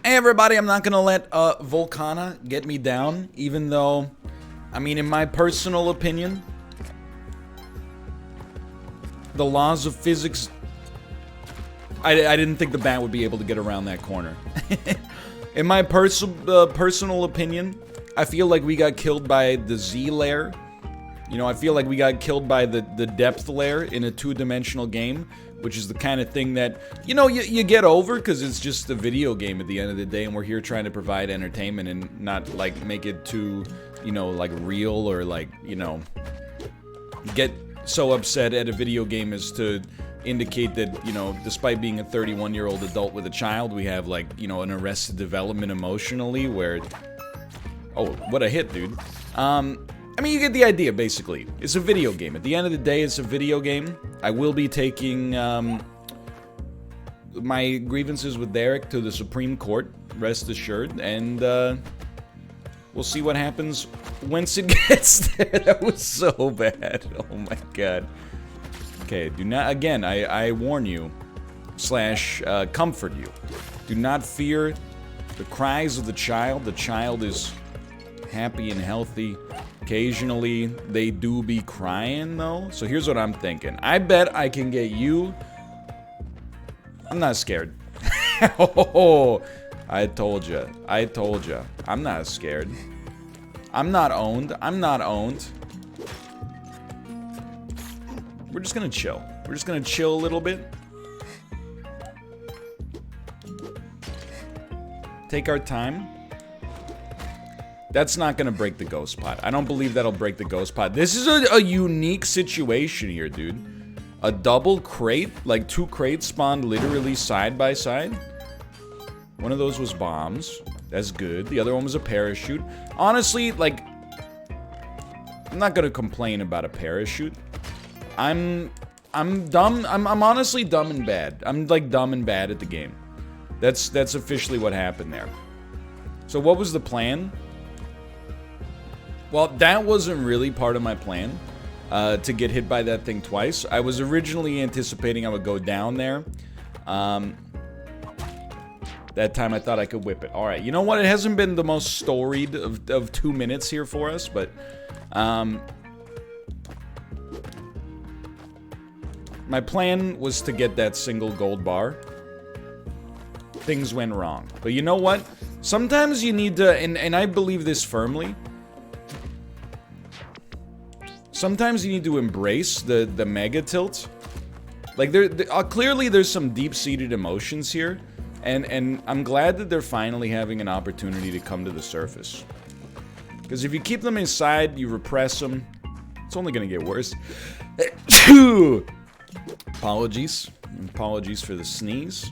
Hey everybody, I'm not gonna let Volcana get me down, even though, I mean, in my personal opinion, the laws of physics, I didn't think the bat would be able to get around that corner. In my personal opinion, I feel like we got killed by the Z layer. You know, I feel like we got killed by the depth layer in a two-dimensional game, which is the kind of thing that, you know, you get over because it's just a video game at the end of the day, and we're here trying to provide entertainment and not, like, make it too, you know, like, real or, like, you know, get so upset at a video game as to indicate that, you know, despite being a 31-year-old adult with a child, we have, like, you know, an arrested development emotionally where... Oh, what a hit, dude. I mean, you get the idea, basically. It's a video game. At the end of the day, it's a video game. I will be taking, my grievances with Derek to the Supreme Court, rest assured, and, we'll see what happens once it gets there. That was so bad. Oh my god. Okay, do not, again, I warn you, / comfort you. Do not fear the cries of the child. The child is happy and healthy. Occasionally, they do be crying, though. So here's what I'm thinking. I bet I can get you... I'm not scared. Oh, I told you. I told you. I'm not scared. I'm not owned. I'm not owned. We're just gonna chill. We're just gonna chill a little bit. Take our time. That's not gonna break the ghost pot. I don't believe that'll break the ghost pot. This is a unique situation here, dude. A double crate? Like, 2 crates spawned literally side by side? One of those was bombs. That's good. The other one was a parachute. Honestly, like... I'm not gonna complain about a parachute. I'm dumb. I'm honestly dumb and bad. I'm, like, dumb and bad at the game. That's officially what happened there. So what was the plan? Well, that wasn't really part of my plan, to get hit by that thing twice. I was originally anticipating I would go down there. That time I thought I could whip it. Alright, you know what? It hasn't been the most storied of 2 minutes here for us, but... my plan was to get that single gold bar. Things went wrong. But you know what? Sometimes you need to, and I believe this firmly, sometimes you need to embrace the mega tilt. Like, clearly there's some deep-seated emotions here, and I'm glad that they're finally having an opportunity to come to the surface. Because if you keep them inside, you repress them, it's only gonna get worse. Apologies. Apologies for the sneeze.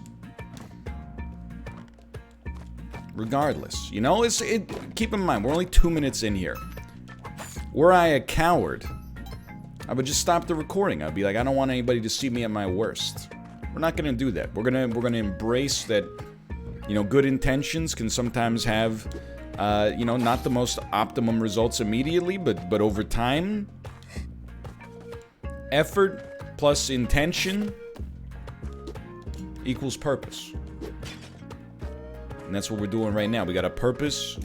Regardless, you know, keep in mind, we're only 2 minutes in here. Were I a coward, I would just stop the recording. I'd be like, I don't want anybody to see me at my worst. We're not gonna do that. We're gonna embrace that, you know, good intentions can sometimes have, you know, not the most optimum results immediately, but over time, effort plus intention equals purpose. And that's what we're doing right now. We got a purpose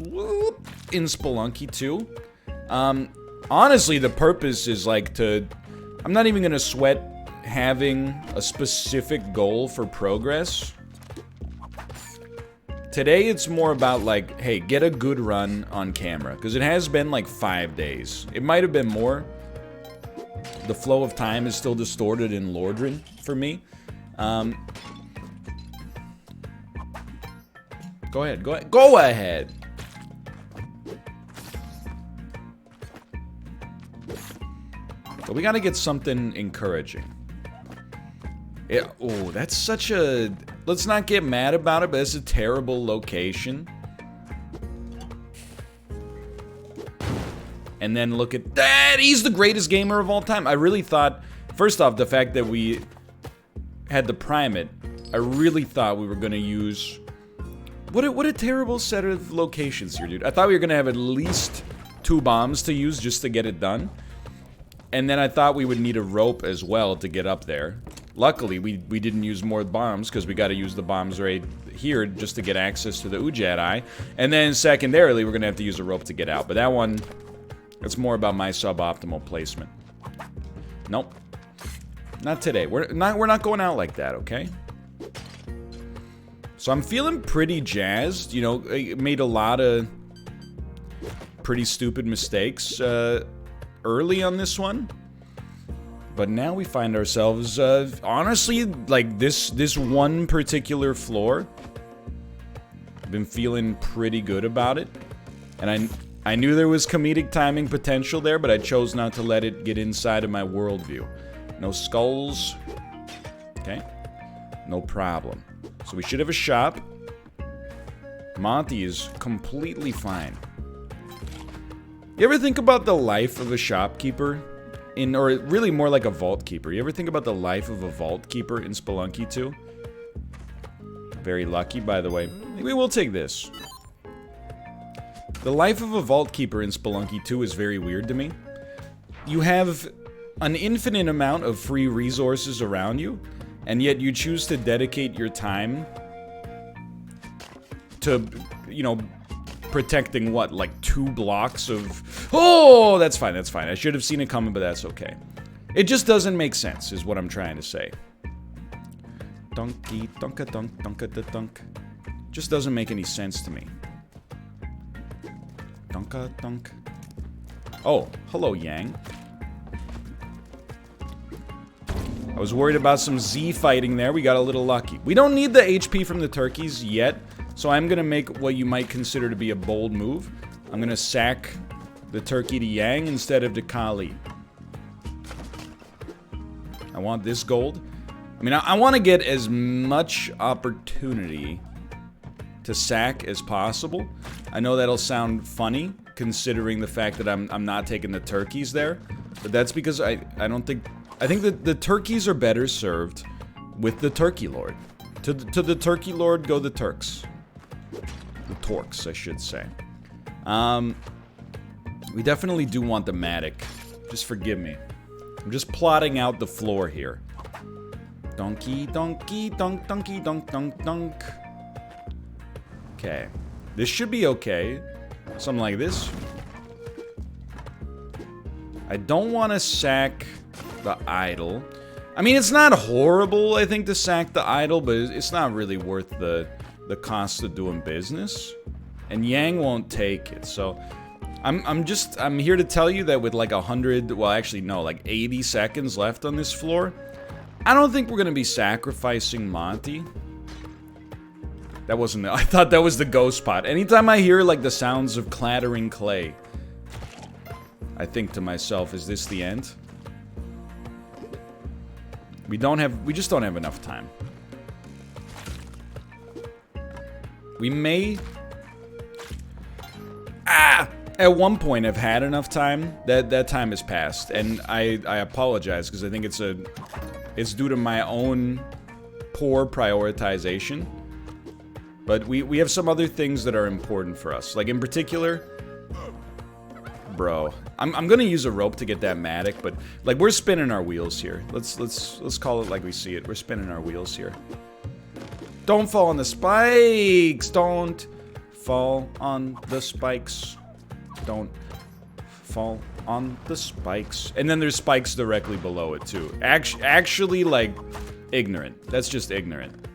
in Spelunky too. Honestly, the purpose is like to... I'm not even gonna sweat having a specific goal for progress. Today, it's more about like, hey, get a good run on camera. Because it has been like 5 days. It might have been more. The flow of time is still distorted in Lordran for me. Go ahead, go ahead. Go ahead! But we gotta get something encouraging. Yeah, oh, that's such a... Let's not get mad about it, but it's a terrible location. And then look at that! He's the greatest gamer of all time! I really thought... First off, the fact that we had the primate, I really thought we were gonna use... What a terrible set of locations here, dude. I thought we were gonna have at least 2 bombs to use just to get it done. And then I thought we would need a rope as well to get up there. Luckily, we didn't use more bombs, because we got to use the bombs right here just to get access to the Ujat Eye. And then secondarily, we're going to have to use a rope to get out. But that one, it's more about my suboptimal placement. Nope. Not today. We're not going out like that, okay? So I'm feeling pretty jazzed. You know, I made a lot of pretty stupid mistakes early on this one. But now we find ourselves, honestly, like this one particular floor. I've been feeling pretty good about it. And I knew there was comedic timing potential there, but I chose not to let it get inside of my worldview. No skulls. Okay. No problem. So we should have a shop. Monty is completely fine. You ever think about the life of a shopkeeper? Or really more like a vault keeper. You ever think about the life of a vault keeper in Spelunky 2? Very lucky, by the way. We will take this. The life of a vault keeper in Spelunky 2 is very weird to me. You have an infinite amount of free resources around you, and yet you choose to dedicate your time to, you know, protecting what, like 2 blocks of... Oh, that's fine, that's fine. I should have seen it coming, but that's okay. It just doesn't make sense, is what I'm trying to say. Dunky, dunka dunk, dunka da dunk. Just doesn't make any sense to me. Dunka dunk. Oh, hello, Yang. I was worried about some Z fighting there. We got a little lucky. We don't need the HP from the turkeys yet. So I'm going to make what you might consider to be a bold move. I'm going to sack the turkey to Yang instead of to Kali. I want this gold. I mean, I want to get as much opportunity to sack as possible. I know that'll sound funny, considering the fact that I'm not taking the turkeys there. But that's because I don't think... I think that the turkeys are better served with the Turkey Lord. To the Turkey Lord go the Turks. The Torques, I should say. We definitely do want the Matic. Just forgive me. I'm just plotting out the floor here. Donkey, donkey, donk, donkey, donk, donk, donk. Okay. This should be okay. Something like this. I don't want to sack the idol. I mean, it's not horrible, I think, to sack the idol, but it's not really worth the cost of doing business. And Yang won't take it, so I'm here to tell you that with like 100, well actually no, like 80 seconds left on this floor, I don't think we're gonna be sacrificing Monty. That wasn't, I thought that was the ghost pot. Anytime I hear like the sounds of clattering clay, I think to myself, is this the end? We just don't have enough time. We may... At one point I've had enough time. That time has passed. And I apologize, because I think it's due to my own poor prioritization. But we have some other things that are important for us. Like in particular... Bro, I'm gonna use a rope to get that Matic, but like we're spinning our wheels here. Let's call it like we see it. We're spinning our wheels here. Don't fall on the spikes. Don't fall on the spikes. Don't fall on the spikes. And then there's spikes directly below it too. Actually, like ignorant. That's just ignorant.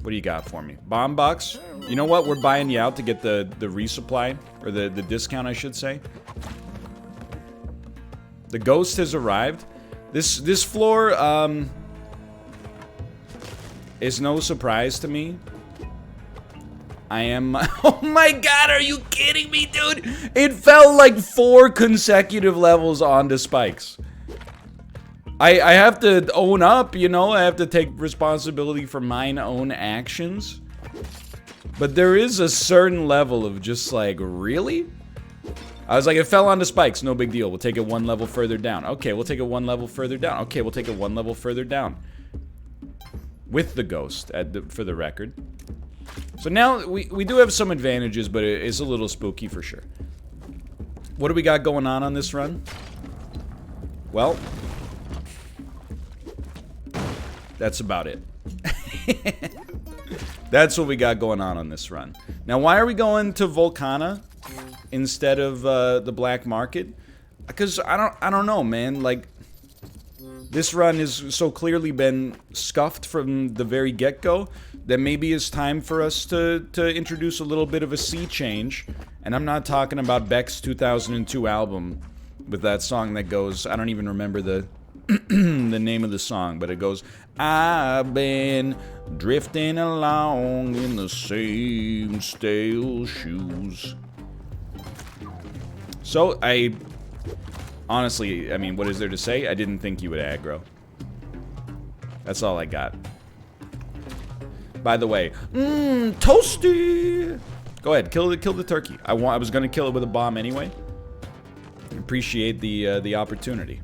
What do you got for me? Bomb box? You know what? We're buying you out to get the resupply. Or the discount, I should say. The ghost has arrived. This floor, is no surprise to me. I am... Oh my god, are you kidding me, dude? It fell like 4 consecutive levels onto spikes. I have to own up, you know, I have to take responsibility for mine own actions. But there is a certain level of just like, really? I was like, it fell onto spikes, no big deal. We'll take it 1 level further down. Okay, we'll take it 1 level further down. Okay, we'll take it 1 level further down. With the ghost, for the record. So now, we do have some advantages, but it's a little spooky for sure. What do we got going on this run? Well... That's about it. That's what we got going on this run. Now, why are we going to Volcana instead of the black market? Because I don't know, man. Like, this run has so clearly been scuffed from the very get-go that maybe it's time for us to introduce a little bit of a sea change. And I'm not talking about Beck's 2002 album with that song that goes, I don't even remember the the name of the song, but it goes, I've been drifting along in the same stale shoes. So, honestly, I mean, what is there to say? I didn't think you would aggro. That's all I got. By the way, toasty! Go ahead, kill the turkey. I was gonna kill it with a bomb anyway. Appreciate the opportunity.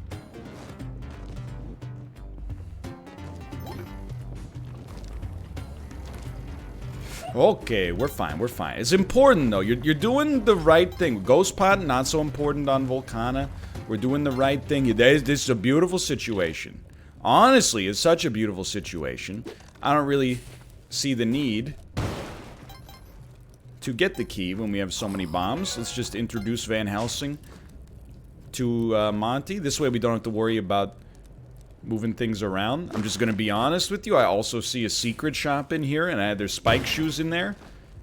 Okay, we're fine, we're fine. It's important, though. You're doing the right thing. Ghost Pot, not so important on Volcana. We're doing the right thing. This is a beautiful situation. Honestly, it's such a beautiful situation. I don't really see the need to get the key when we have so many bombs. Let's just introduce Van Helsing to Monty. This way we don't have to worry about moving things around. I'm just gonna be honest with you. I also see a secret shop in here, and there's spike shoes in there.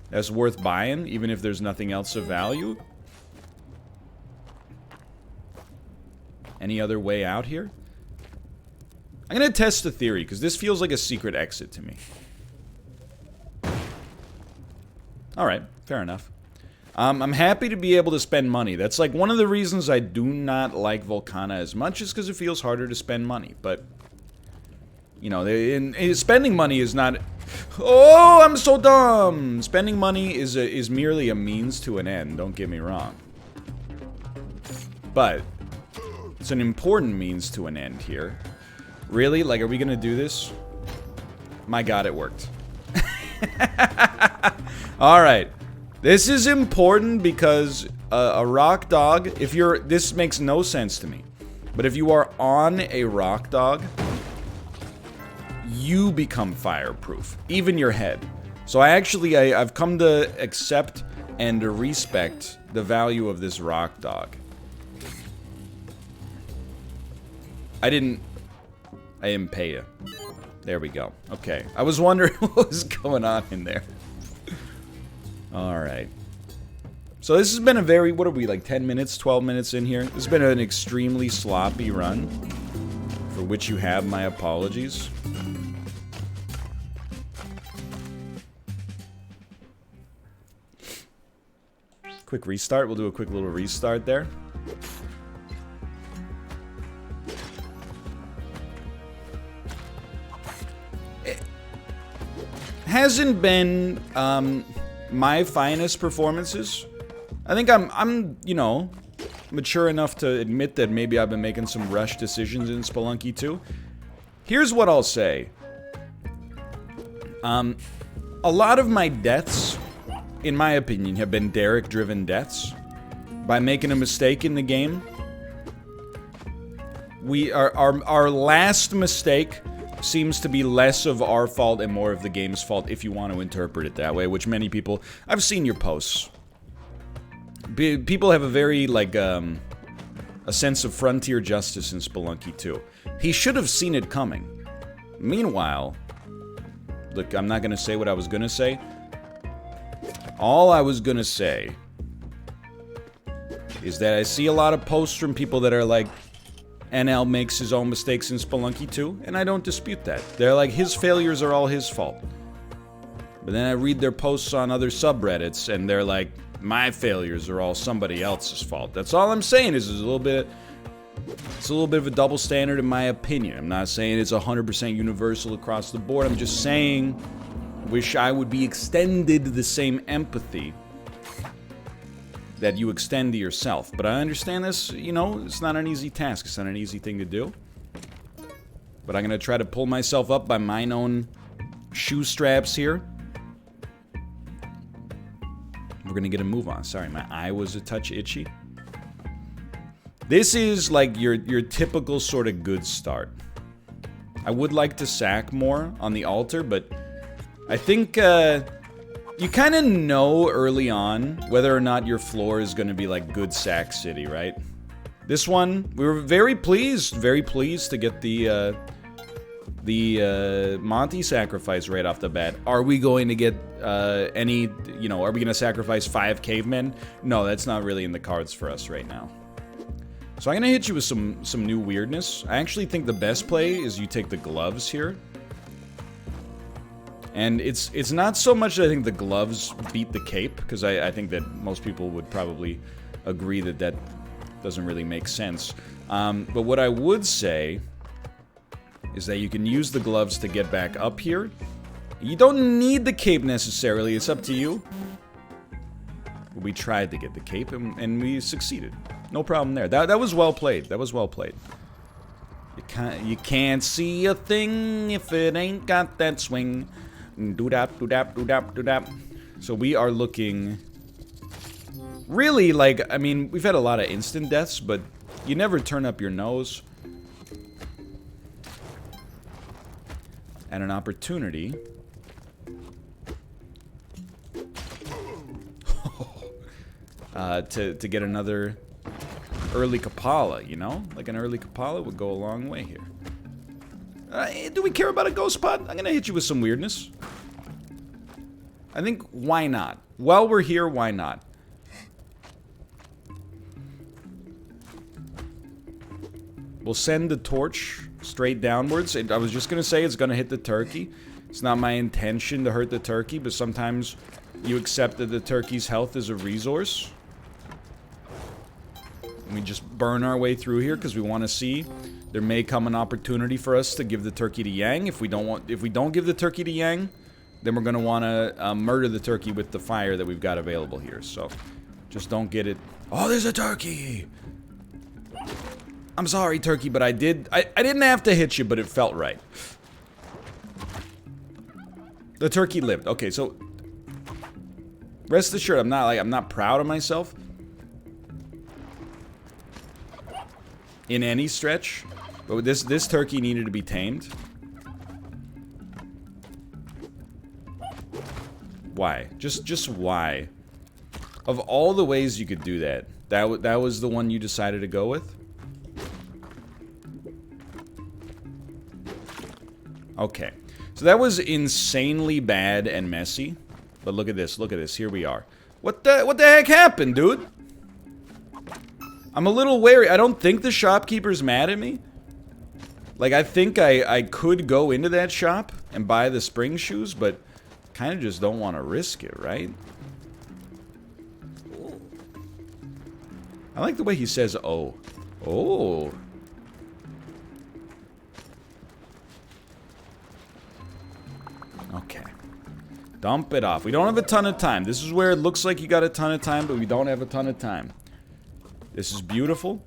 That's worth buying, even if there's nothing else of value. Any other way out here? I'm gonna test the theory, because this feels like a secret exit to me. Alright, fair enough. I'm happy to be able to spend money. That's like one of the reasons I do not like Volcana as much is because it feels harder to spend money. But, you know, spending money is not... Oh, I'm so dumb! Spending money is merely a means to an end, don't get me wrong. But, it's an important means to an end here. Really? Like, are we gonna do this? My god, it worked. Alright. This is important because a rock dog, this makes no sense to me. But if you are on a rock dog, you become fireproof. Even your head. So I've come to accept and respect the value of this rock dog. I didn't pay you. There we go. Okay. I was wondering what was going on in there. Alright. So this has been a very, what are we, like 10 minutes, 12 minutes in here? This has been an extremely sloppy run, for which you have my apologies. Quick restart, we'll do a quick little restart there. It hasn't been, my finest performances. I think I'm, you know, mature enough to admit that maybe I've been making some rush decisions in Spelunky 2. Here's what I'll say. A lot of my deaths, in my opinion, have been Derek-driven deaths. By making a mistake in the game. Our last mistake seems to be less of our fault and more of the game's fault, if you want to interpret it that way, which many people... I've seen your posts. People have a very, like, a sense of frontier justice in Spelunky 2. He should have seen it coming. Meanwhile... Look, I'm not gonna say what I was gonna say. All I was gonna say... is that I see a lot of posts from people that are like... NL makes his own mistakes in Spelunky 2, and I don't dispute that. They're like, his failures are all his fault. But then I read their posts on other subreddits, and they're like, my failures are all somebody else's fault. That's all I'm saying is, it's a little bit of a double standard in my opinion. I'm not saying it's 100% universal across the board. I'm just saying, wish I would be extended the same empathy that you extend to yourself. But I understand this, you know, it's not an easy task. It's not an easy thing to do. But I'm gonna try to pull myself up by mine own shoe straps here. We're gonna get a move on. Sorry, my eye was a touch itchy. This is like your typical sort of good start. I would like to sack more on the altar, but I think you kind of know early on whether or not your floor is going to be like good sack city, right? This one, we were very pleased to get the Monty sacrifice right off the bat. Are we going to get any, you know, are we going to sacrifice 5 cavemen? No, that's not really in the cards for us right now. So I'm going to hit you with some new weirdness. I actually think the best play is you take the gloves here. And it's not so much that I think the gloves beat the cape, because I think that most people would probably agree that that doesn't really make sense. But what I would say is that you can use the gloves to get back up here. You don't need the cape necessarily, it's up to you. We tried to get the cape and we succeeded. No problem there. That was well played. That was well played. You can't see a thing if it ain't got that swing. Do-dap, do-dap, do-dap, do-dap. So we are looking... Really, like, I mean, we've had a lot of instant deaths, but you never turn up your nose at an opportunity. To get another early Kapala, you know? Like an early Kapala would go a long way here. Do we care about a ghost pod? I'm gonna hit you with some weirdness. I think, why not? While we're here, why not? We'll send the torch straight downwards. I was just gonna say it's gonna hit the turkey. It's not my intention to hurt the turkey, but sometimes you accept that the turkey's health is a resource. And we just burn our way through here because we want to see. There may come an opportunity for us to give the turkey to Yang. If we don't give the turkey to Yang, then we're gonna want to murder the turkey with the fire that we've got available here. So, just don't get it. Oh, there's a turkey! I'm sorry, turkey, but I didn't have to hit you, but it felt right. The turkey lived. Okay, so rest assured, I'm not proud of myself in any stretch, but this turkey needed to be tamed. Why? Just why? Of all the ways you could do that, that was the one you decided to go with? Okay. So that was insanely bad and messy. But look at this, here we are. What the heck happened, dude? I'm a little wary. I don't think the shopkeeper's mad at me. Like, I think I could go into that shop and buy the spring shoes, but kind of just don't want to risk it, right? I like the way he says, oh. Oh. Okay. Dump it off. We don't have a ton of time. This is where it looks like you got a ton of time, but we don't have a ton of time. This is beautiful.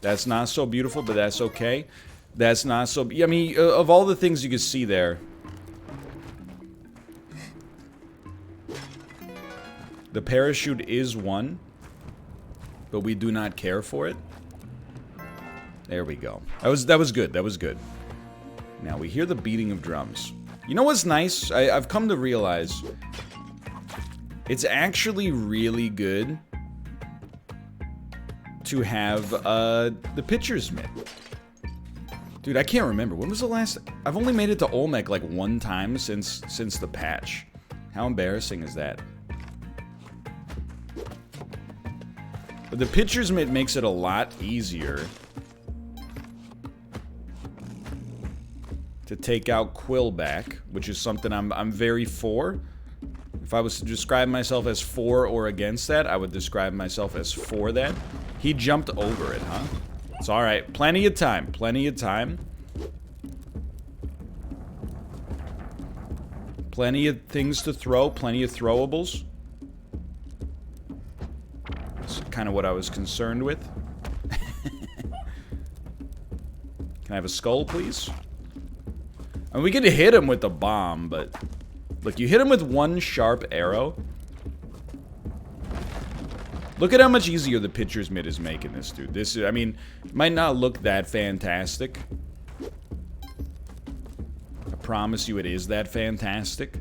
That's not so beautiful, but that's okay. That's not so... I mean, of all the things you can see there... The parachute is one, but we do not care for it. There we go. That was good. That was good. Now, we hear the beating of drums. You know what's nice? I've come to realize it's actually really good to have the pitcher's mitt. Dude, I can't remember. When was the last... I've only made it to Olmec like one time since the patch. How embarrassing is that? But the pitcher's mitt makes it a lot easier to take out Quillback, which is something I'm very for. If I was to describe myself as for or against that, I would describe myself as for that. He jumped over it, huh? It's alright. Plenty of time. Plenty of time. Plenty of things to throw. Plenty of throwables. That's kind of what I was concerned with. Can I have a skull, please? And we could hit him with a bomb, but... Look, you hit him with one sharp arrow. Look at how much easier the pitcher's mitt is making this, dude. This is, I mean, might not look that fantastic. promise you it is that fantastic.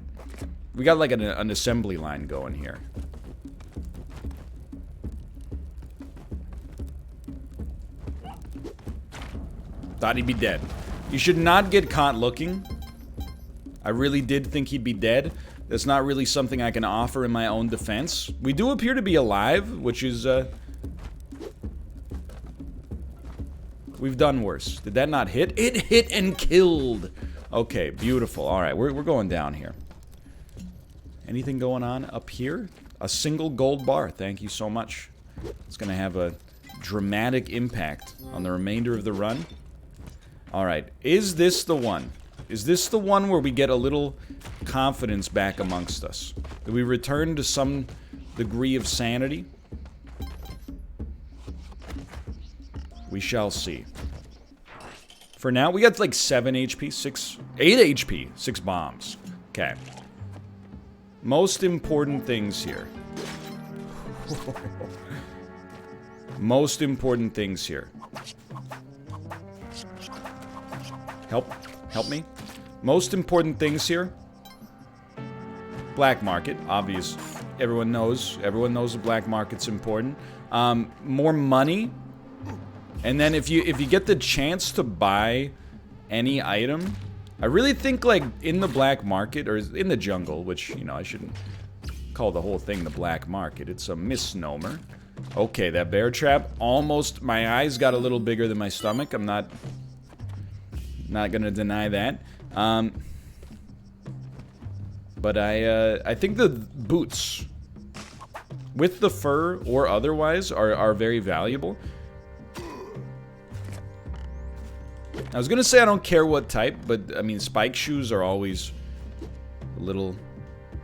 We got like an assembly line going here. Thought he'd be dead. You should not get caught looking. I really did think he'd be dead. That's not really something I can offer in my own defense. We do appear to be alive, which is, we've done worse. Did that not hit? It hit and killed! Okay, beautiful. Alright, we're going down here. Anything going on up here? A single gold bar. Thank you so much. It's gonna have a dramatic impact on the remainder of the run. Alright, is this the one? Is this the one where we get a little confidence back amongst us? Do we return to some degree of sanity? We shall see. For now, we got like 7 HP, 8 HP, 6 bombs. Okay. Most important things here. Most important things here. Help me. Most important things here. Black market, obvious. Everyone knows the black market's important. More money. And then if you get the chance to buy any item, I really think like in the black market or in the jungle, which, you know, I shouldn't call the whole thing the black market. It's a misnomer. Okay, that bear trap almost, my eyes got a little bigger than my stomach. I'm not gonna deny that. But I think the boots, with the fur or otherwise, are very valuable. I was gonna say I don't care what type, but I mean spike shoes are always a little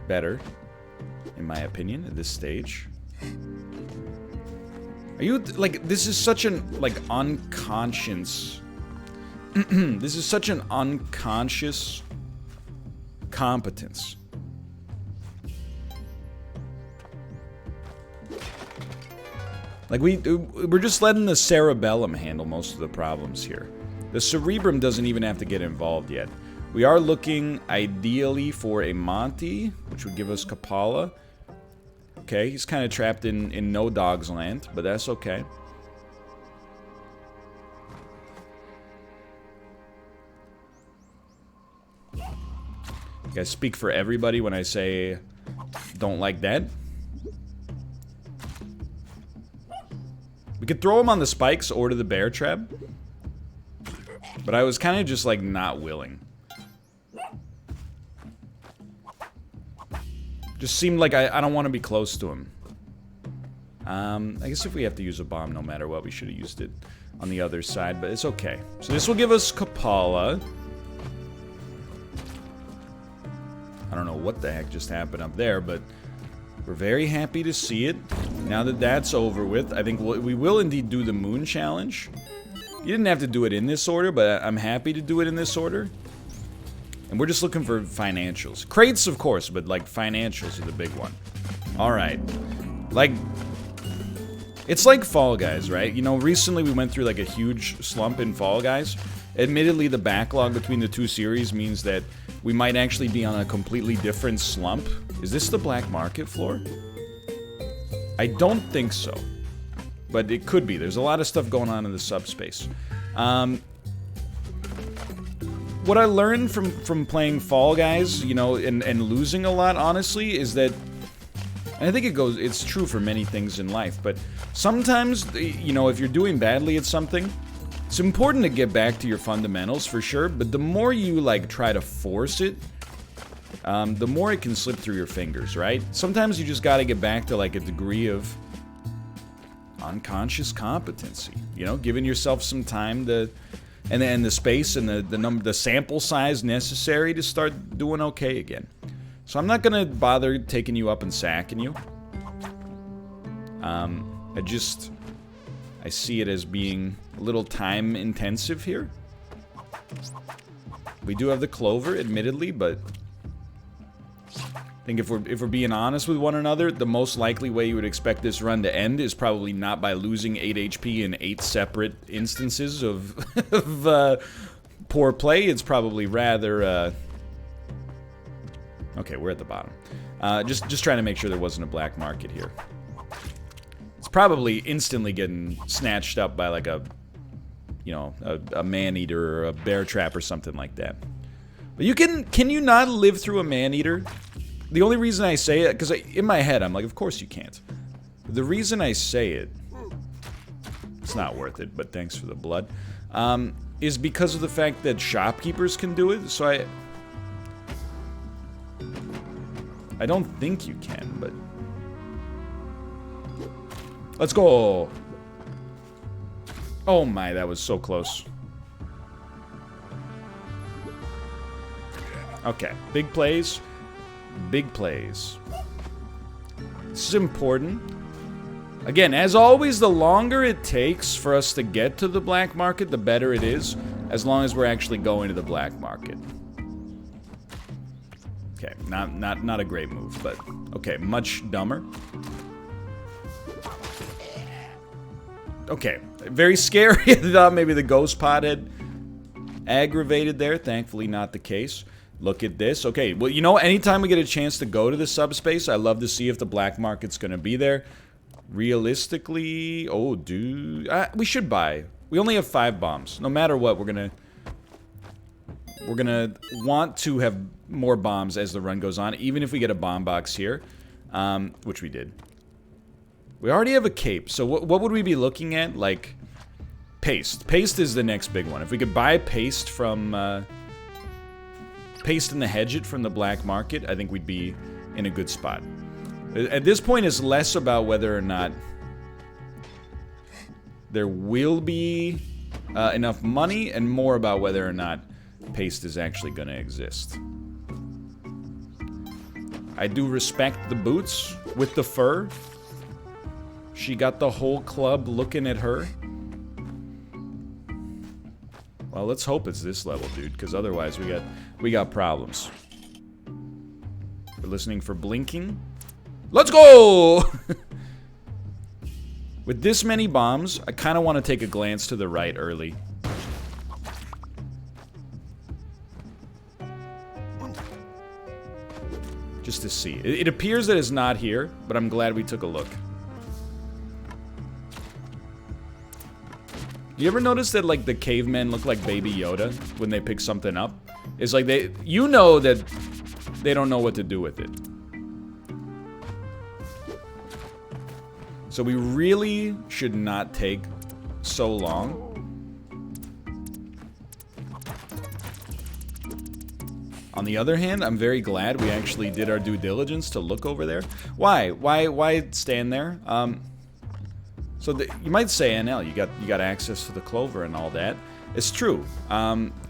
better, in my opinion, at this stage. Are you, like, this is such an, like, unconscious... this is such an unconscious competence. Like, we're just letting the cerebellum handle most of the problems here. The cerebrum doesn't even have to get involved yet. We are looking, ideally, for a Monty, which would give us Kapala. Okay, he's kind of trapped in no dog's land, but that's okay. You guys speak for everybody when I say don't like that. We could throw him on the spikes or to the bear trap. But I was kind of just like not willing. Just seemed like I don't want to be close to him. I guess if we have to use a bomb no matter what, we should have used it on the other side, but it's okay. So this will give us Kapala. I don't know what the heck just happened up there, but we're very happy to see it. Now that that's over with, I think we will indeed do the moon challenge. You didn't have to do it in this order, but I'm happy to do it in this order. And we're just looking for financials. Crates, of course, but like financials are the big one. Alright. Like, it's like Fall Guys, right? You know, recently we went through like a huge slump in Fall Guys. Admittedly, the backlog between the two series means that we might actually be on a completely different slump. Is this the black market floor? I don't think so. But it could be. There's a lot of stuff going on in the subspace. What I learned from playing Fall Guys, you know, and losing a lot, honestly, is that... And I think it's true for many things in life, but sometimes, you know, if you're doing badly at something, it's important to get back to your fundamentals, for sure, but the more you, like, try to force it, the more it can slip through your fingers, right? Sometimes you just gotta get back to, like, a degree of unconscious competency, you know, giving yourself some time to... And the space and the sample size necessary to start doing okay again. So I'm not gonna bother taking you up and sacking you. I see it as being a little time intensive here. We do have the clover, admittedly, but I think if we're being honest with one another, the most likely way you would expect this run to end is probably not by losing 8 HP in 8 separate instances of poor play. It's probably rather Okay, we're at the bottom. Just trying to make sure there wasn't a black market here. It's probably instantly getting snatched up by like a, you know, a man-eater or a bear trap or something like that. But you can you not live through a man-eater? The only reason I say it, because in my head I'm like, of course you can't. But the reason I say it, it's not worth it, but thanks for the blood, is because of the fact that shopkeepers can do it. So I don't think you can, but let's go. Oh my, that was so close. Okay, big plays. Big plays. This is important. Again, as always, the longer it takes for us to get to the black market, the better it is, as long as we're actually going to the black market. Okay, not a great move, but okay, much dumber. Okay, very scary. I thought maybe the ghost pod had aggravated there. Thankfully, not the case. Look at this. Okay, well, you know, anytime we get a chance to go to the subspace, I love to see if the black market's gonna be there. Realistically, oh, dude, we should buy. We only have 5 bombs. No matter what, we're gonna want to have more bombs as the run goes on, even if we get a bomb box here, which we did. We already have a cape, so what would we be looking at? Like, paste. Paste is the next big one. If we could buy paste from, paste in the Hedget from the black market, I think we'd be in a good spot. At this point, it's less about whether or not there will be enough money, and more about whether or not paste is actually going to exist. I do respect the boots with the fur. She got the whole club looking at her. Well, let's hope it's this level, dude, because otherwise we got problems. We're listening for blinking. Let's go! With this many bombs, I kind of want to take a glance to the right early. Just to see. It appears that it's not here, but I'm glad we took a look. You ever notice that, like, the cavemen look like Baby Yoda when they pick something up? It's like you know that they don't know what to do with it. So we really should not take so long. On the other hand, I'm very glad we actually did our due diligence to look over there. Why stand there? So you might say, NL, you got access to the clover and all that. It's true.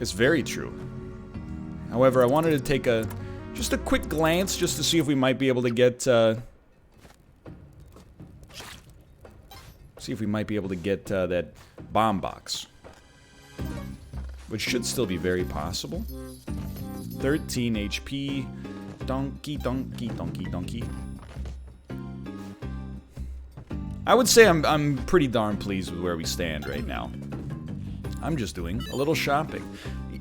It's very true. However, I wanted to take just a quick glance just to see if we might be able to get that bomb box, which should still be very possible. 13 HP. Donkey. I would say I'm pretty darn pleased with where we stand right now. I'm just doing a little shopping.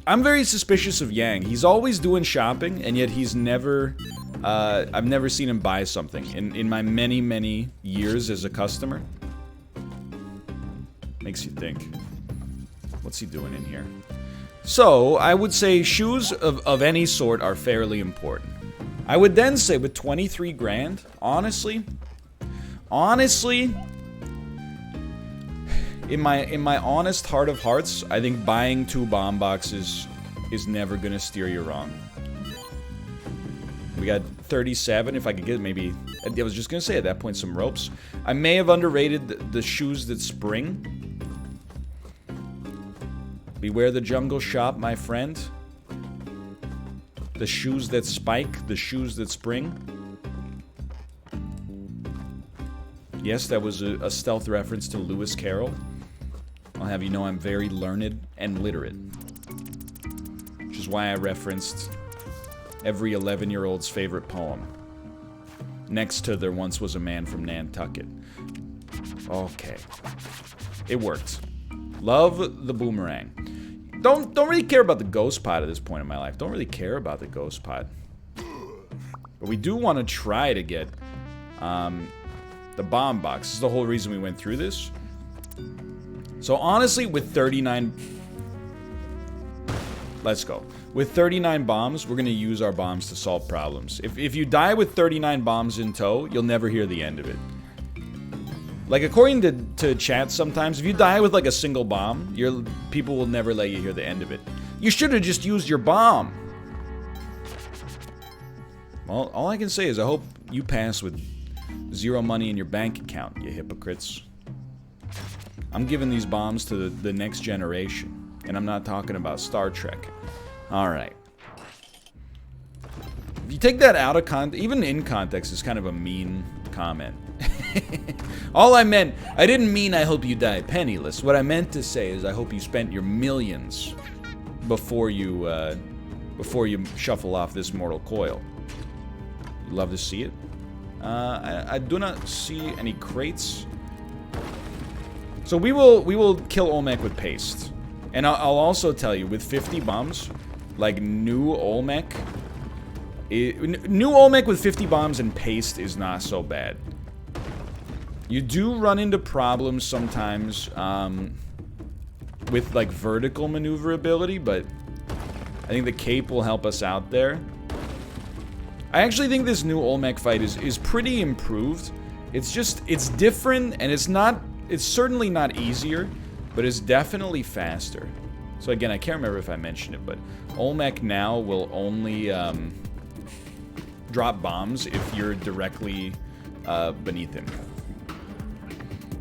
I'm very suspicious of Yang. He's always doing shopping, and yet he's never... I've never seen him buy something in my many years as a customer. Makes you think. What's he doing in here? So, I would say shoes of any sort are fairly important. I would then say with 23 grand, honestly, in my honest heart of hearts, I think buying 2 bomb boxes is never gonna steer you wrong. We got 37. If I could get maybe, I was just gonna say at that point some ropes. I may have underrated the shoes that spring. Beware the jungle shop, my friend. The shoes that spike, the shoes that spring. Yes, that was a stealth reference to Lewis Carroll. I'll have you know I'm very learned and literate. Which is why I referenced every 11-year-old's favorite poem. Next to There Once Was a Man from Nantucket. Okay. It worked. Love the boomerang. Don't really care about the ghost pod at this point in my life. Don't really care about the ghost pod. But we do want to try to get the bomb box. This is the whole reason we went through this. So honestly, with 39... Let's go. With 39 bombs, we're going to use our bombs to solve problems. If you die with 39 bombs in tow, you'll never hear the end of it. Like, according to chat sometimes, if you die with, like, a single bomb, people will never let you hear the end of it. You should have just used your bomb. Well, all I can say is I hope you pass with 0 money in your bank account, you hypocrites. I'm giving these bombs to the next generation. And I'm not talking about Star Trek. Alright. If you take that out of context, even in context, it's kind of a mean comment. All I meant, I didn't mean I hope you die penniless. What I meant to say is I hope you spent your millions before you shuffle off this mortal coil. You'd love to see it. I do not see any crates. So we will kill Olmec with paste. And I'll also tell you, with 50 bombs, like new Olmec with 50 bombs and paste is not so bad. You do run into problems sometimes with like vertical maneuverability, but I think the cape will help us out there. I actually think this new Olmec fight is pretty improved. It's different, and it's certainly not easier, but it's definitely faster. So again, I can't remember if I mentioned it, but Olmec now will only drop bombs if you're directly beneath him.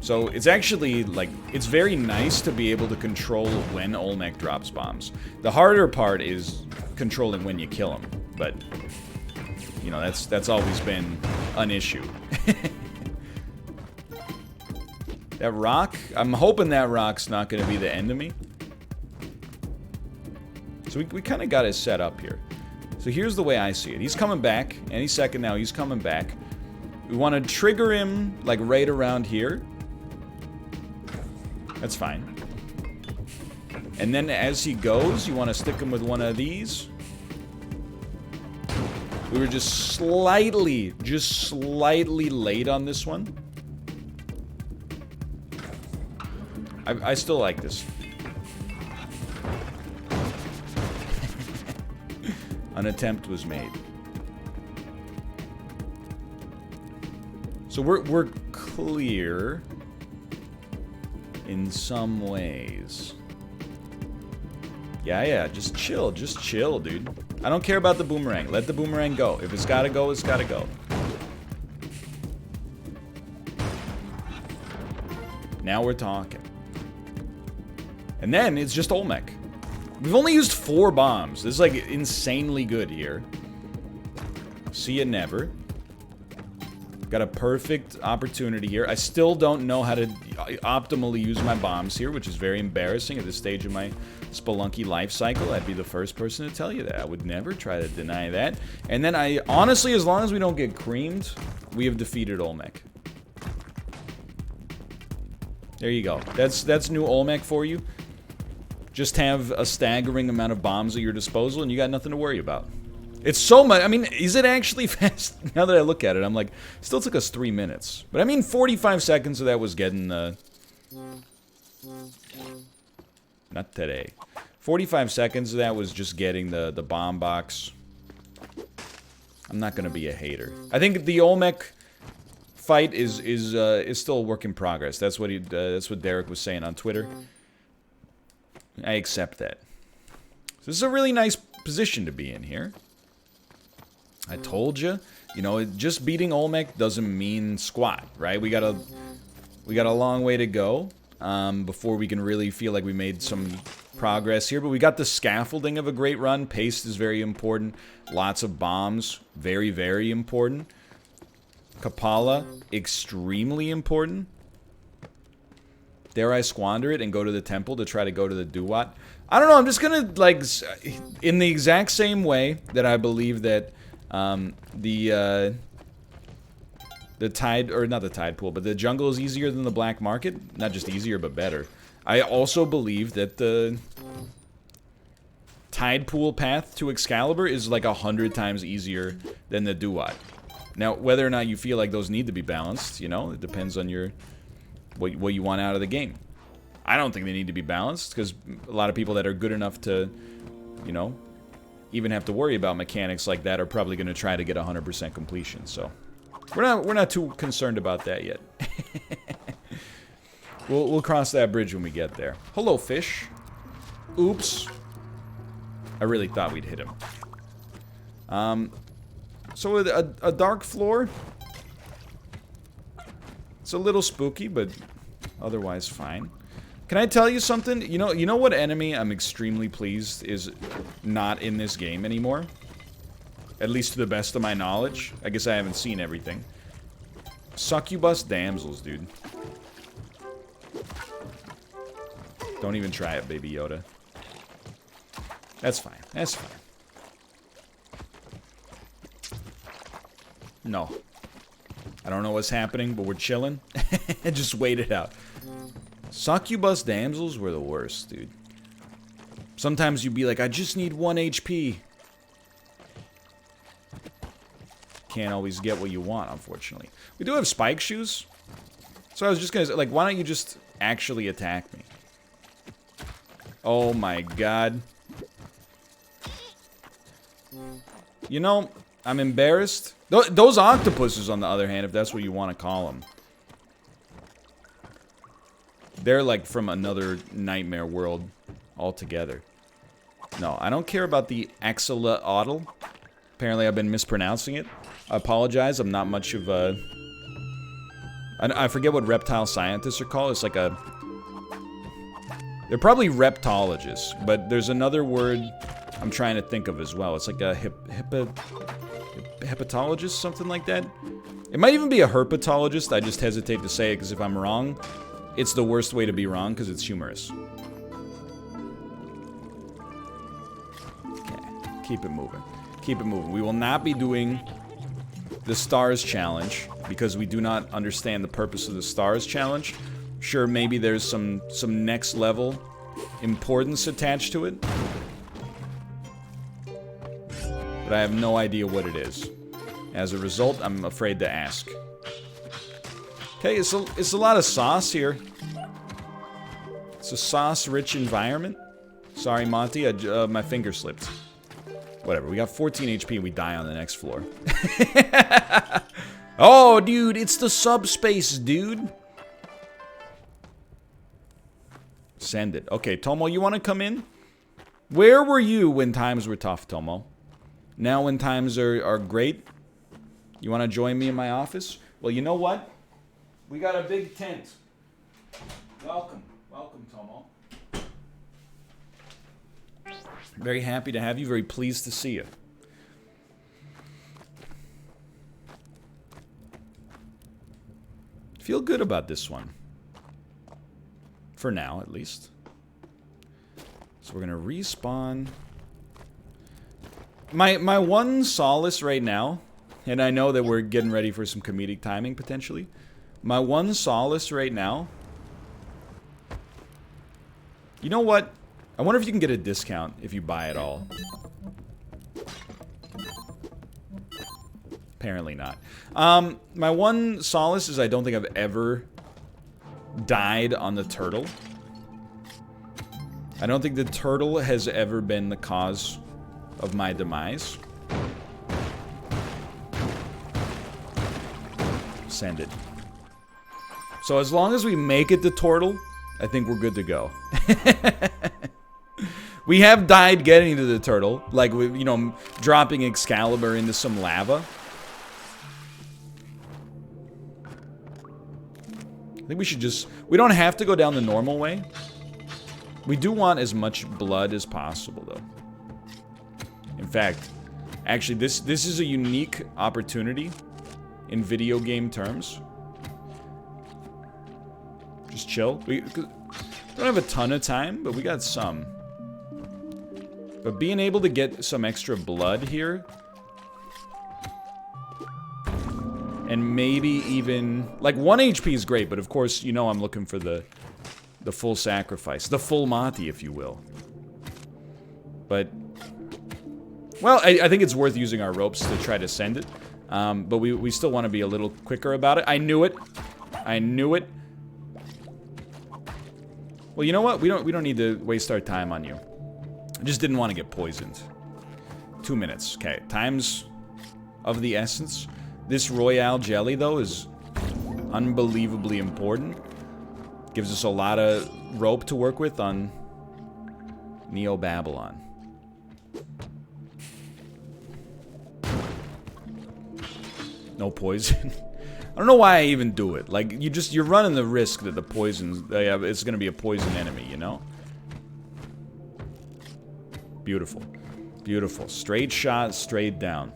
So it's actually, like, it's very nice to be able to control when Olmec drops bombs. The harder part is controlling when you kill him, but, you know, that's always been an issue. That rock, I'm hoping that rock's not going to be the end of me. So we kind of got it set up here. So here's the way I see it. He's coming back. Any second now, he's coming back. We want to trigger him, like, right around here. That's fine. And then as he goes, you want to stick him with one of these. We were just slightly late on this one. I still like this. An attempt was made. So we're clear in some ways. Yeah, just chill, dude. I don't care about the boomerang. Let the boomerang go. If it's gotta go, it's gotta go. Now we're talking. And then it's just Olmec. We've only used 4 bombs. This is like insanely good here. See ya never. Got a perfect opportunity here. I still don't know how to optimally use my bombs here, which is very embarrassing at this stage of my Spelunky life cycle. I'd be the first person to tell you that. I would never try to deny that. And then honestly, as long as we don't get creamed, we have defeated Olmec. There you go. That's new Olmec for you. Just have a staggering amount of bombs at your disposal, and you got nothing to worry about. It's so much. I mean, is it actually fast? Now that I look at it, I'm like, still took us 3 minutes. But I mean, 45 seconds of that was getting the... Not today. 45 seconds of that was just getting the bomb box. I'm not gonna be a hater. I think the Olmec fight is still a work in progress. That's what Derek was saying on Twitter. I accept that. So this is a really nice position to be in here. I told you, you know, just beating Olmec doesn't mean squat, right? We got a long way to go before we can really feel like we made some progress here. But we got the scaffolding of a great run. Paste is very important. Lots of bombs, very, very important. Kapala, extremely important. Dare I squander it and go to the temple to try to go to the Duat? I don't know, I'm just gonna, like, in the exact same way that I believe that the tide, or not the tide pool, but the jungle is easier than the black market. Not just easier, but better. I also believe that the tide pool path to Excalibur is like 100 times easier than the Duat. Now, whether or not you feel like those need to be balanced, you know, it depends on your what you want out of the game. I don't think they need to be balanced, because a lot of people that are good enough to, you know, even have to worry about mechanics like that are probably going to try to get 100% completion. So we're not too concerned about that yet. We'll cross that bridge when we get there. Hello, fish. Oops. I really thought we'd hit him. So a dark floor. It's a little spooky, but otherwise fine. Can I tell you something? You know what enemy I'm extremely pleased is not in this game anymore? At least to the best of my knowledge. I guess I haven't seen everything. Succubus damsels, dude. Don't even try it, Baby Yoda. That's fine. That's fine. No. I don't know what's happening, but we're chilling. Just wait it out. Succubus damsels were the worst, dude. Sometimes you'd be like, I just need 1 HP. Can't always get what you want, unfortunately. We do have spike shoes. So I was just gonna say, like, why don't you just actually attack me? Oh my god. You know, I'm embarrassed. Those octopuses, on the other hand, if that's what you want to call them. They're like from another nightmare world altogether. No, I don't care about the axolotl. Apparently I've been mispronouncing it. I apologize, I'm not much of a... I forget what reptile scientists are called. It's like a... They're probably reptologists, but there's another word I'm trying to think of as well. It's like a hepatologist, something like that. It might even be a herpetologist. I just hesitate to say it because if I'm wrong, it's the worst way to be wrong because it's humorous. Okay, keep it moving. Keep it moving. We will not be doing the Stars Challenge because we do not understand the purpose of the Stars Challenge. Sure, maybe there's some next level importance attached to it. But I have no idea what it is. As a result, I'm afraid to ask. Okay, it's a lot of sauce here. It's a sauce-rich environment. Sorry, Monty, my finger slipped. Whatever, we got 14 HP and we die on the next floor. Oh, dude, it's the subspace, dude. Send it. Okay, Tomo, you want to come in? Where were you when times were tough, Tomo? Now when times are great? You want to join me in my office? Well, you know what? We got a big tent. Welcome. Welcome, Tomo. Very happy to have you. Very pleased to see you. Feel good about this one. For now, at least. So we're gonna respawn. My one solace right now, and I know that we're getting ready for some comedic timing, potentially. My one solace right now... You know what? I wonder if you can get a discount if you buy it all. Apparently not. My one solace is I don't think I've ever died on the turtle. I don't think the turtle has ever been the cause of my demise. Send it. So as long as we make it to turtle, I think we're good to go. We have died getting to the turtle, like, you know, dropping Excalibur into some lava. I think we should just... We don't have to go down the normal way. We do want as much blood as possible, though. In fact, actually, this is a unique opportunity in video game terms. Just chill. We don't have a ton of time, but we got some. But being able to get some extra blood here... And maybe even... Like, 1 HP is great, but of course, you know I'm looking for the full sacrifice. The full Mati, if you will. But Well, I think it's worth using our ropes to try to send it. But we still want to be a little quicker about it. I knew it. I knew it. Well, you know what? We don't need to waste our time on you. I just didn't want to get poisoned. 2 minutes. Okay, time's of the essence. This Royale jelly, though, is unbelievably important. Gives us a lot of rope to work with on Neo Babylon. No poison. I don't know why I even do it. Like, you're running the risk that the poison's, it's gonna be a poison enemy, you know? Beautiful. Beautiful. Straight shot, straight down.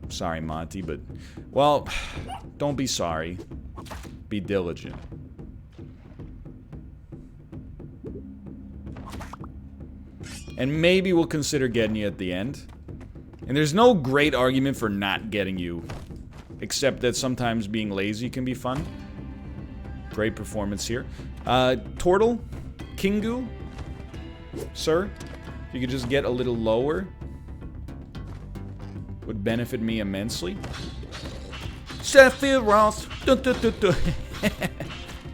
Sorry, Monty, but... Well, don't be sorry. Be diligent. And maybe we'll consider getting you at the end. And there's no great argument for not getting you. Except that sometimes being lazy can be fun. Great performance here. Tortle? Kingu? Sir? If you could just get a little lower. Would benefit me immensely. Sephiroth!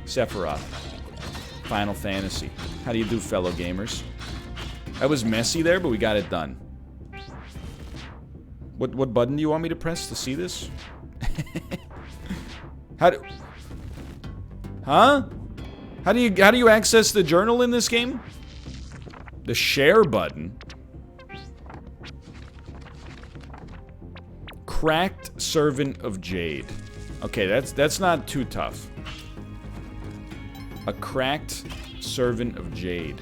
Sephiroth. Final Fantasy. How do you do, fellow gamers? That was messy there, but we got it done. What button do you want me to press to see this? How do... Huh? How do you access the journal in this game? The share button. Cracked Servant of Jade. Okay, that's not too tough. A cracked Servant of Jade.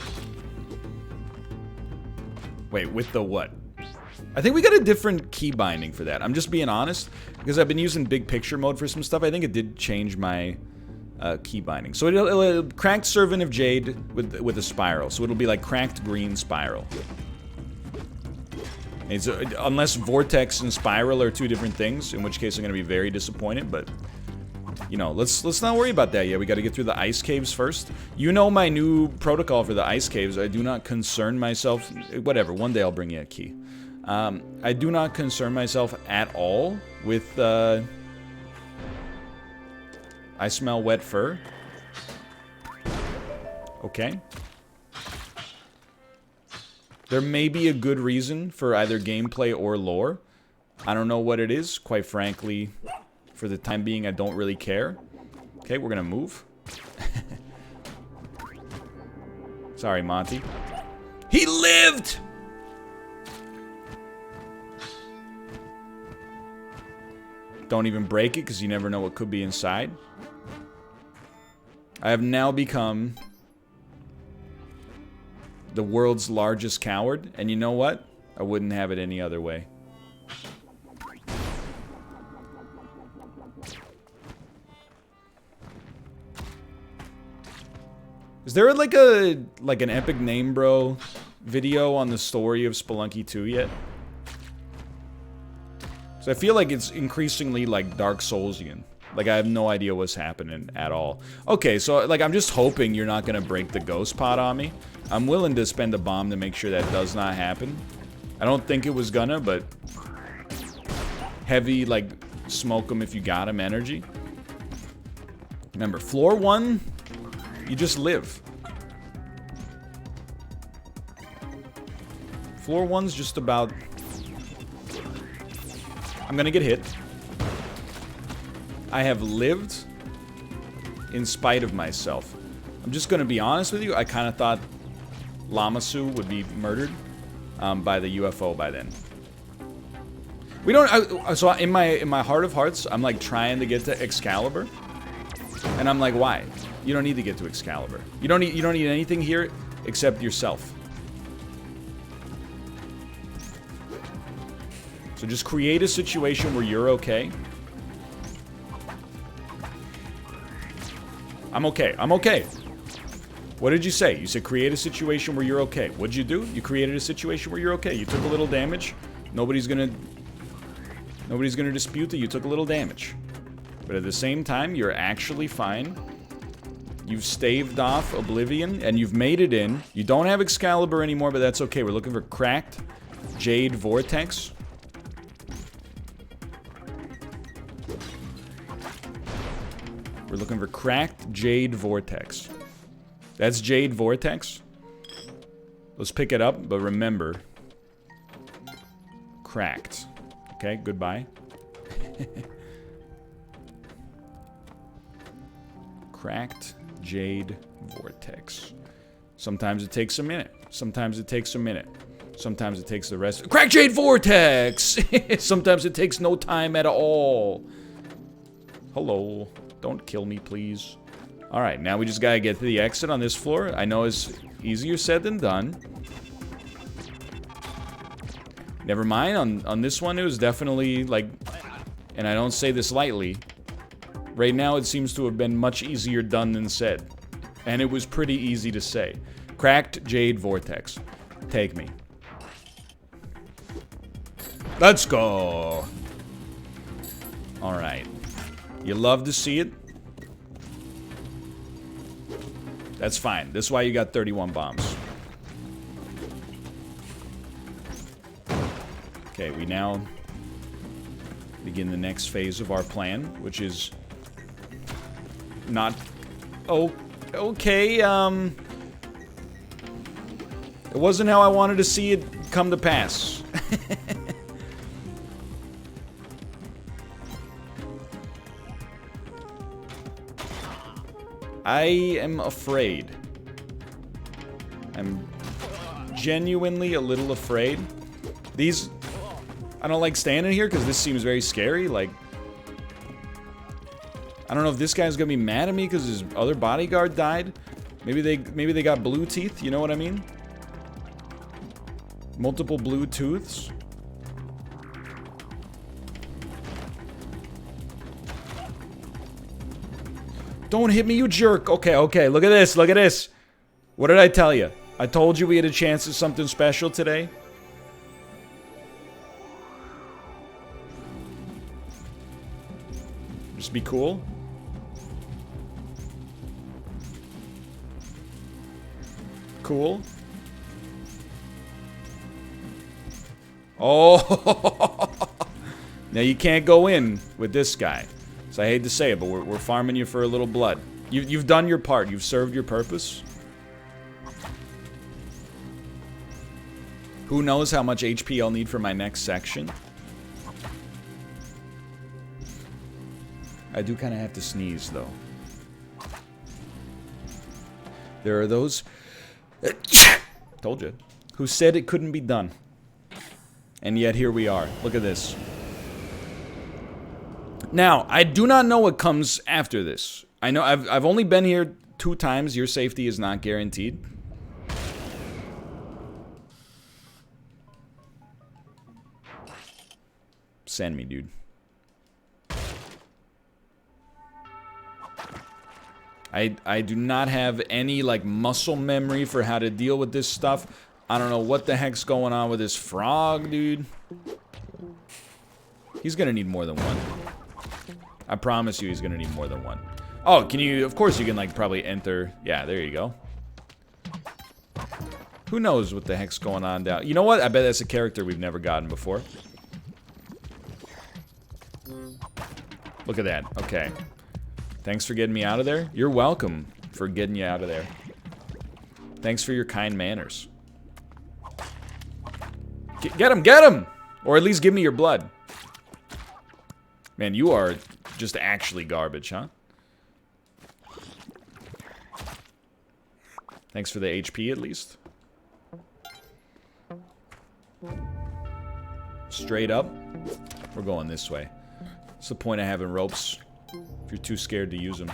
Wait, with the what? I think we got a different key binding for that. I'm just being honest, because I've been using big picture mode for some stuff. I think it did change my key binding. So it'll cracked Servant of Jade with a spiral. So it'll be like cracked green spiral. It's, unless Vortex and Spiral are two different things, in which case I'm going to be very disappointed, but... You know, let's not worry about that yet. We got to get through the ice caves first. You know my new protocol for the ice caves. I do not concern myself... Whatever, one day I'll bring you a key. I do not concern myself at all with, I smell wet fur. Okay. There may be a good reason for either gameplay or lore. I don't know what it is. Quite frankly, for the time being, I don't really care. Okay, we're gonna move. Sorry, Monty. He lived! Don't even break it, because you never know what could be inside. I have now become the world's largest coward, and you know what? I wouldn't have it any other way. Is there like an Epic Name Bro video on the story of Spelunky 2 yet? So I feel like it's increasingly like Dark Soulsian. Like I have no idea what's happening at all. Okay, so like I'm just hoping you're not gonna break the ghost pod on me. I'm willing to spend a bomb to make sure that does not happen. I don't think it was gonna, but heavy like smoke them if you got them energy. Remember, floor 1, you just live. Floor 1's just about... I'm gonna get hit. I have lived in spite of myself. I'm just gonna be honest with you, I kind of thought Lamasu would be murdered by the UFO by then. We don't... so in my heart of hearts, I'm like trying to get to Excalibur. And I'm like, why? You don't need to get to Excalibur. You don't need anything here except yourself. So just create a situation where you're okay. I'm okay. I'm okay. What did you say? You said create a situation where you're okay. What'd you do? You created a situation where you're okay. You took a little damage. Nobody's gonna dispute that you took a little damage. But at the same time, you're actually fine. You've staved off Oblivion, and you've made it in. You don't have Excalibur anymore, but that's okay. We're looking for cracked Jade Vortex. We're looking for cracked Jade Vortex. That's Jade Vortex. Let's pick it up, but remember. Cracked. Okay, goodbye. Cracked Jade Vortex. Sometimes it takes a minute. Sometimes it takes a minute. Sometimes it takes the rest. Cracked Jade Vortex! Sometimes it takes no time at all. Hello. Don't kill me, please. Alright, now we just gotta get to the exit on this floor. I know it's easier said than done. Never mind, on this one it was definitely, like, and I don't say this lightly, right now it seems to have been much easier done than said. And it was pretty easy to say. Cracked Jade Vortex. Take me. Let's go! Alright. You love to see it? That's fine. That's why you got 31 bombs. Okay, we now begin the next phase of our plan, which is not... Oh, okay, it wasn't how I wanted to see it come to pass. I am afraid. I'm genuinely a little afraid. These... I don't like standing here because this seems very scary. Like, I don't know if this guy's gonna be mad at me because his other bodyguard died. Maybe they got blue teeth. You know what I mean? Multiple blue tooths. Don't hit me, you jerk. Okay, okay. Look at this. Look at this. What did I tell you? I told you we had a chance at something special today. Just be cool. Cool. Oh! Now you can't go in with this guy. So I hate to say it, but we're farming you for a little blood. You've done your part. You've served your purpose. Who knows how much HP I'll need for my next section? I do kind of have to sneeze, though. There are those... Told you. Who said it couldn't be done. And yet here we are. Look at this. Now, I do not know what comes after this. I know I've only been here 2 times. Your safety is not guaranteed. Send me, dude. I do not have any, like, muscle memory for how to deal with this stuff. I don't know what the heck's going on with this frog, dude. He's gonna need more than one. I promise you he's gonna need more than one. Oh, can you... Of course you can, like, probably enter... Yeah, there you go. Who knows what the heck's going on down... You know what? I bet that's a character we've never gotten before. Look at that. Okay. Thanks for getting me out of there. You're welcome for getting you out of there. Thanks for your kind manners. Get him! Get him! Or at least give me your blood. Man, you are just actually garbage, huh? Thanks for the HP, at least. Straight up. We're going this way. What's the point of having ropes if you're too scared to use them?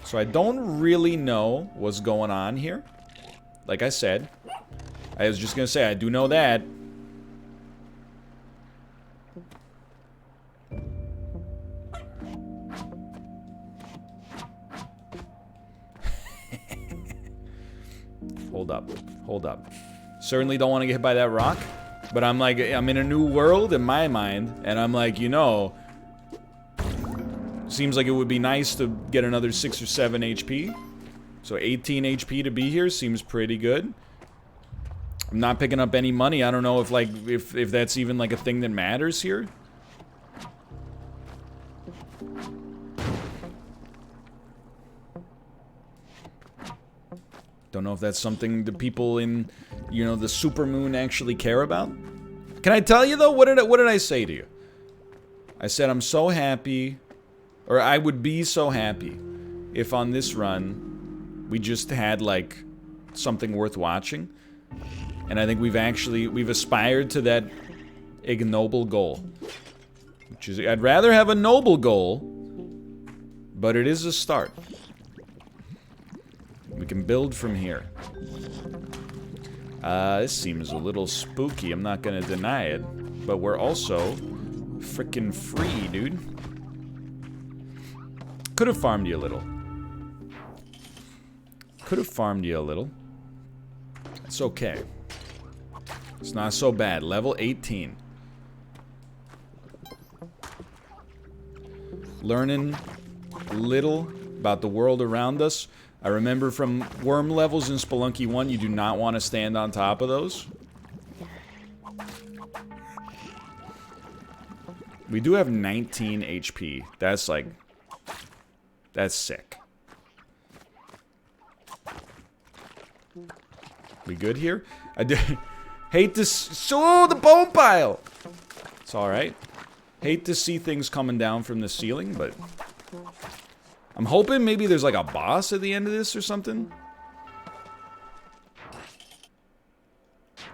So I don't really know what's going on here. Like I said, I was just gonna say, I do know that. Hold up. Hold up. Certainly don't want to get hit by that rock. But I'm like, I'm in a new world in my mind. And I'm like, you know, Seems like it would be nice to get another 6 or 7 HP. So 18 HP to be here seems pretty good. I'm not picking up any money. I don't know if, like, if that's even, like, a thing that matters here. Don't know if that's something the people in, you know, the supermoon actually care about. Can I tell you, though? What did I say to you? I said I'm so happy, or I would be so happy if on this run we just had, like, something worth watching. And I think we've aspired to that ignoble goal. Which is, I'd rather have a noble goal, but it is a start. We can build from here. This seems a little spooky, I'm not gonna deny it. But we're also frickin' free, dude. Could have farmed you a little. Could have farmed you a little. It's okay. It's not so bad. Level 18. Learning little about the world around us. I remember from worm levels in Spelunky 1, you do not want to stand on top of those. We do have 19 HP. That's like... That's sick. We good here? I did... Hate to... So, the bone pile! It's alright. Hate to see things coming down from the ceiling, but... I'm hoping maybe there's like a boss at the end of this or something.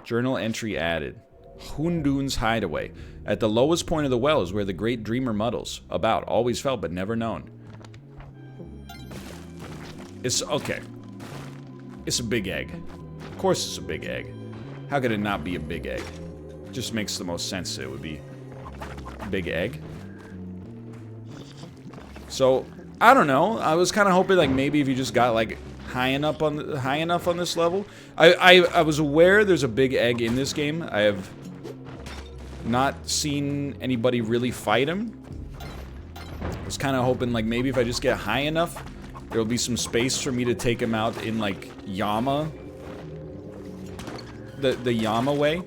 Journal entry added. Hundun's hideaway. At the lowest point of the well is where the great dreamer muddles. About, always felt but never known. It's okay. It's a big egg. Of course it's a big egg. How could it not be a big egg? It just makes the most sense that it would be a big egg. So... I don't know. I was kind of hoping, like, maybe if you just got, like, high enough on this level. I was aware there's a big egg in this game. I have not seen anybody really fight him. I was kind of hoping, like, maybe if I just get high enough, there'll be some space for me to take him out in, like, Yama. The Yama way.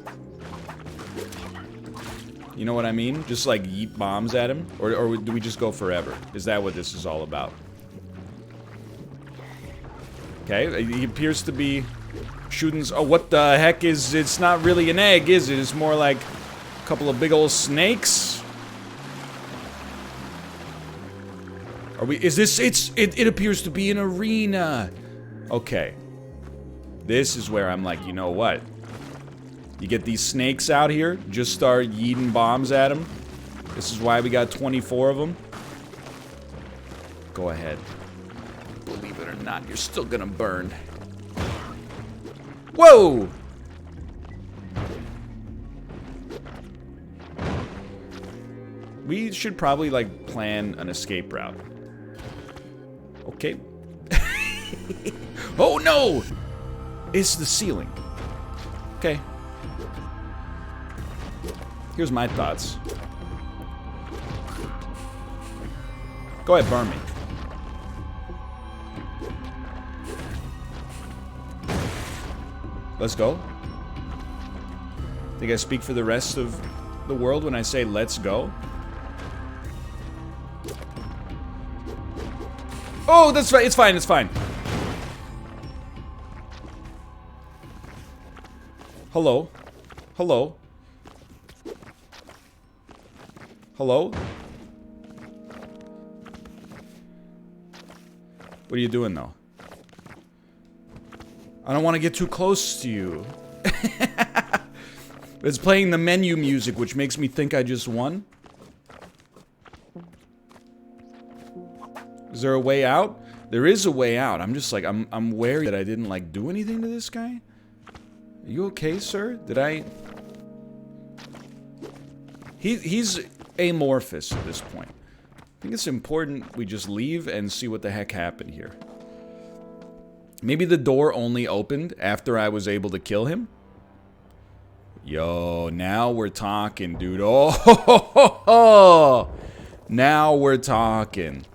You know what I mean? Just like yeet bombs at him? Or do we just go forever? Is that what this is all about? Okay, he appears to be shooting... Oh, what the heck is... It's not really an egg, is it? It's more like a couple of big old snakes? Are we... Is this... It appears to be an arena. Okay. This is where I'm like, you know what? You get these snakes out here, just start yeeting bombs at them. This is why we got 24 of them. Go ahead. Believe it or not, you're still gonna burn. Whoa! We should probably, like, plan an escape route. Okay. Oh no! It's the ceiling. Okay. Here's my thoughts. Go ahead, burn me. Let's go. Think I speak for the rest of the world when I say let's go? Oh, that's fine. It's fine. It's fine. Hello. Hello. Hello? What are you doing, though? I don't want to get too close to you. It's playing the menu music, which makes me think I just won. Is there a way out? There is a way out. I'm just like, I'm wary that I didn't, like, do anything to this guy. Are you okay, sir? Did I... He's amorphous at this point. I think it's important we just leave and see what the heck happened here. Maybe the door only opened after I was able to kill him? Yo, now we're talking, dude. Oh, ho, ho, ho, ho. Now we're talking.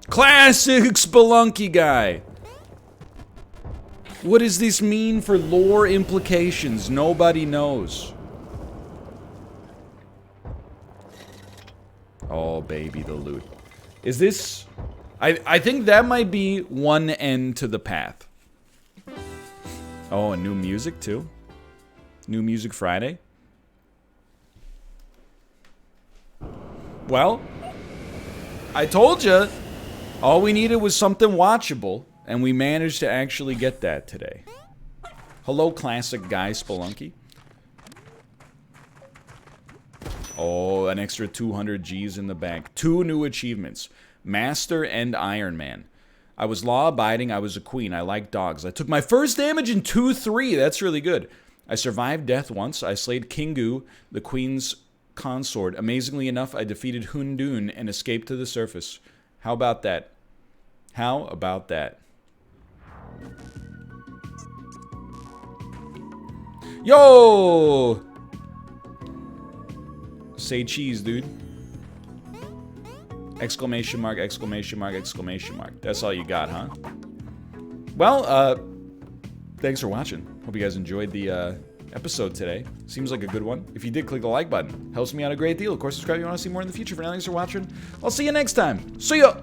Classic Spelunky guy. What does this mean for lore implications? Nobody knows. Oh, baby, the loot. Is this... I think that might be one end to the path. Oh, and new music, too. New Music Friday. Well, I told you, all we needed was something watchable, and we managed to actually get that today. Hello, classic guy Spelunky. Oh, an extra 200 G's in the bank. 2 new achievements. Master and Iron Man. I was law-abiding, I was a queen, I like dogs. I took my first damage in 2-3, that's really good. I survived death once, I slayed Kingu, the queen's consort. Amazingly enough, I defeated Hundun and escaped to the surface. How about that? How about that? Yo! Say cheese, dude. Exclamation mark, exclamation mark, exclamation mark. That's all you got, huh? Well, thanks for watching. Hope you guys enjoyed the episode today. Seems like a good one. If you did, click the like button. Helps me out a great deal. Of course, subscribe if you want to see more in the future. For now, thanks for watching. I'll see you next time. See ya!